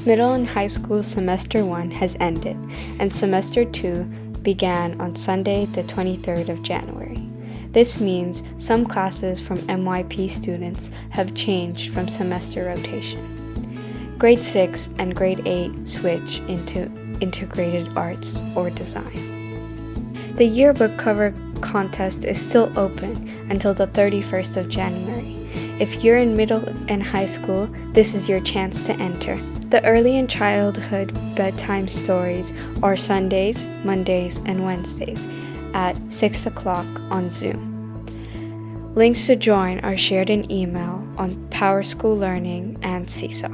Middle and high school semester 1 has ended, and semester 2 began on Sunday, the 23rd of January. This means some classes from MYP students have changed from semester rotation. Grade 6 and Grade 8 switch into integrated arts or design. The yearbook cover contest is still open until the 31st of January. If you're in middle and high school, this is your chance to enter. The early and childhood bedtime stories are Sundays, Mondays, and Wednesdays at 6 o'clock on Zoom. Links to join are shared in email on Power School Learning and Seesaw.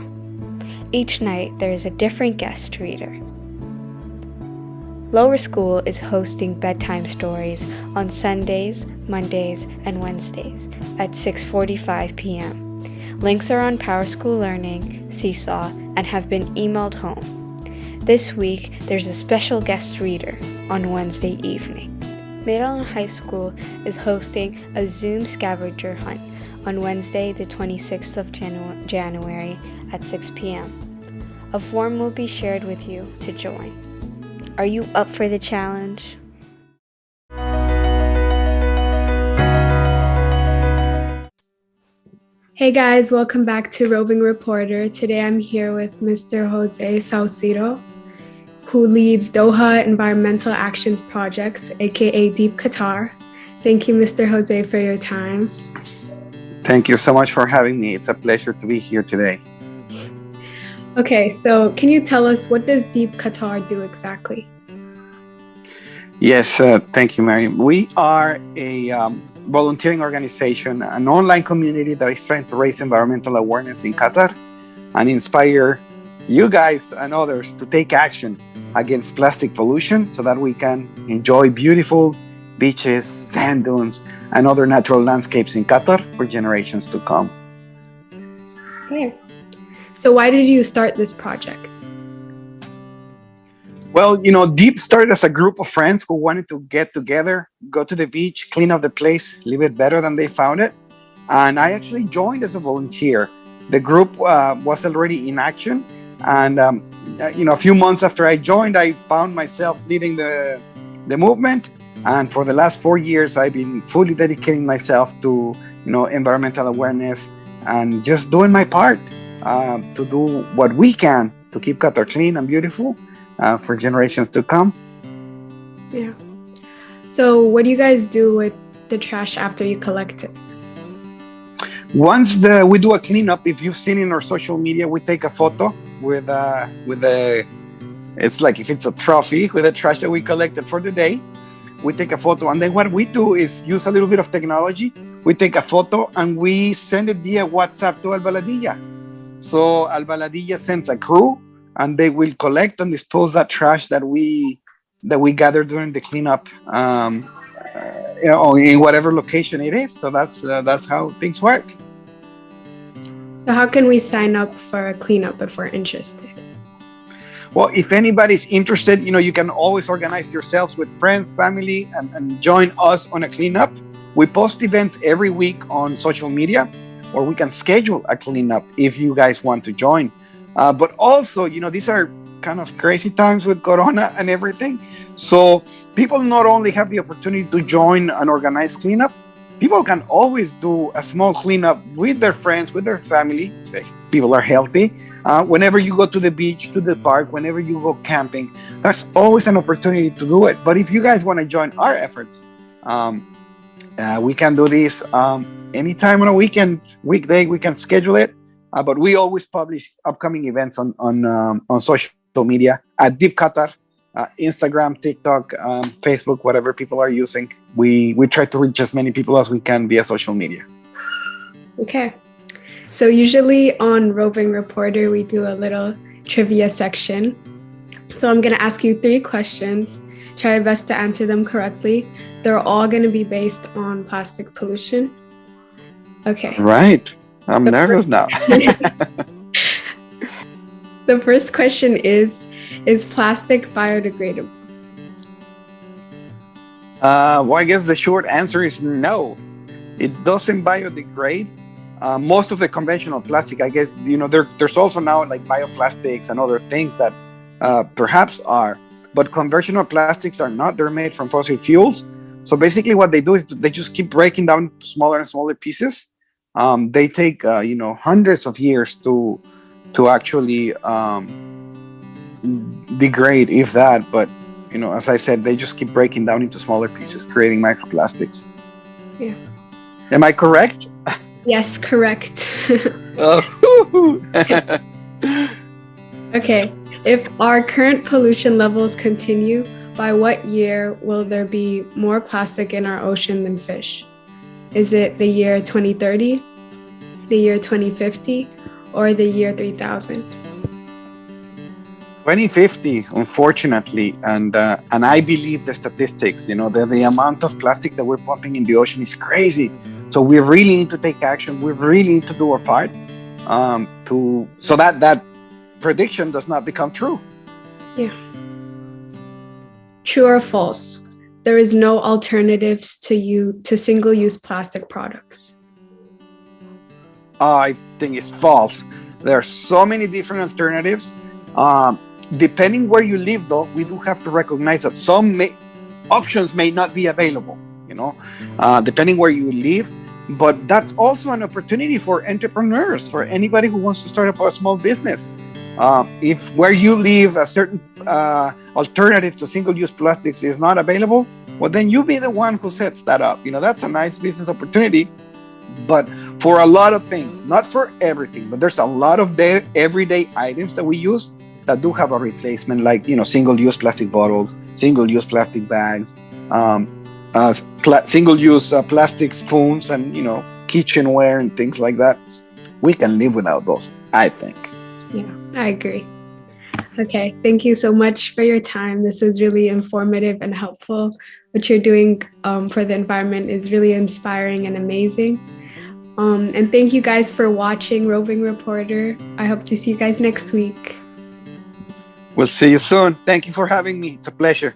Each night there is a different guest reader. Lower School is hosting bedtime stories on Sundays, Mondays, and Wednesdays at 6:45 p.m. Links are on Power School Learning, Seesaw, and have been emailed home. This week, there's a special guest reader on Wednesday evening. Middle and High School is hosting a Zoom scavenger hunt on Wednesday, the 26th of January at 6 p.m. A form will be shared with you to join. Are you up for the challenge? Hey guys, welcome back to Roving Reporter. Today I'm here with Mr. Jose Saucedo, who leads Doha Environmental Actions Projects, aka DEAP Qatar. Thank you, Mr. Jose, for your time. Thank you so much for having me. It's a pleasure to be here today. Okay, so can you tell us, what does DEAP Qatar do exactly? Yes, thank you, Mary. We are a volunteering organization, an online community that is trying to raise environmental awareness in Qatar and inspire you guys and others to take action against plastic pollution so that we can enjoy beautiful beaches, sand dunes, and other natural landscapes in Qatar for generations to come. Okay. So why did you start this project? Well, DEAP started as a group of friends who wanted to get together, go to the beach, clean up the place, leave it better than they found it. And I actually joined as a volunteer. The group was already in action. And, a few months after I joined, I found myself leading the movement. And for the last 4 years, I've been fully dedicating myself to, environmental awareness and just doing my part to do what we can to keep Qatar clean and beautiful. For generations to come. Yeah. So what do you guys do with the trash after you collect it? Once we do a cleanup, if you've seen in our social media, we take a photo with it's like if it's a trophy with the trash that we collected for the day. We take a photo, and then what we do is use a little bit of technology. We take a photo and we send it via WhatsApp to Al Baladiyya. So Al Baladiyya sends a crew, and they will collect and dispose that trash that we gather during the cleanup, in whatever location it is. So that's how things work. So how can we sign up for a cleanup if we're interested? Well, if anybody's interested, you can always organize yourselves with friends, family, and join us on a cleanup. We post events every week on social media, or we can schedule a cleanup if you guys want to join. But also, these are kind of crazy times with Corona and everything. So people not only have the opportunity to join an organized cleanup, people can always do a small cleanup with their friends, with their family. People are healthy. Whenever you go to the beach, to the park, whenever you go camping, that's always an opportunity to do it. But if you guys want to join our efforts, we can do this anytime on a weekday, we can schedule it. But we always publish upcoming events on social media at DEAP Qatar, Instagram, TikTok, Facebook, whatever people are using. We try to reach as many people as we can via social media. Okay. So usually on Roving Reporter, we do a little trivia section. So I'm going to ask you 3 questions. Try your best to answer them correctly. They're all going to be based on plastic pollution. Okay. Right. I'm nervous now. The first question is plastic biodegradable? Well, I guess the short answer is no. It doesn't biodegrade. Most of the conventional plastic, I guess, there's also now like bioplastics and other things that perhaps are, but conventional plastics are not. They're made from fossil fuels. So basically what they do is they just keep breaking down to smaller and smaller pieces. They take, hundreds of years to actually degrade, if that. But, as I said, they just keep breaking down into smaller pieces, creating microplastics. Yeah. Am I correct? Yes, correct. Okay. If our current pollution levels continue, by what year will there be more plastic in our ocean than fish? Is it the year 2030, the year 2050, or the year 3000? 2050, unfortunately, and I believe the statistics. The amount of plastic that we're pumping in the ocean is crazy. So we really need to take action. We really need to do our part so that prediction does not become true. Yeah. True or false? There is no alternatives to single-use plastic products. I think it's false. There are so many different alternatives. Depending where you live, though, we do have to recognize that some options may not be available, depending where you live. But that's also an opportunity for entrepreneurs, for anybody who wants to start up a small business. If where you live a certain alternative to single-use plastics is not available, well, then you be the one who sets that up. That's a nice business opportunity. But for a lot of things, not for everything, but there's a lot of everyday items that we use that do have a replacement, like single-use plastic bottles, single-use plastic bags, single-use plastic spoons, and kitchenware and things like that. We can live without those, I think. Yeah, I agree. Okay, thank you so much for your time. This was really informative and helpful. What you're doing for the environment is really inspiring and amazing. And thank you guys for watching Roving Reporter. I hope to see you guys next week. We'll see you soon. Thank you for having me. It's a pleasure.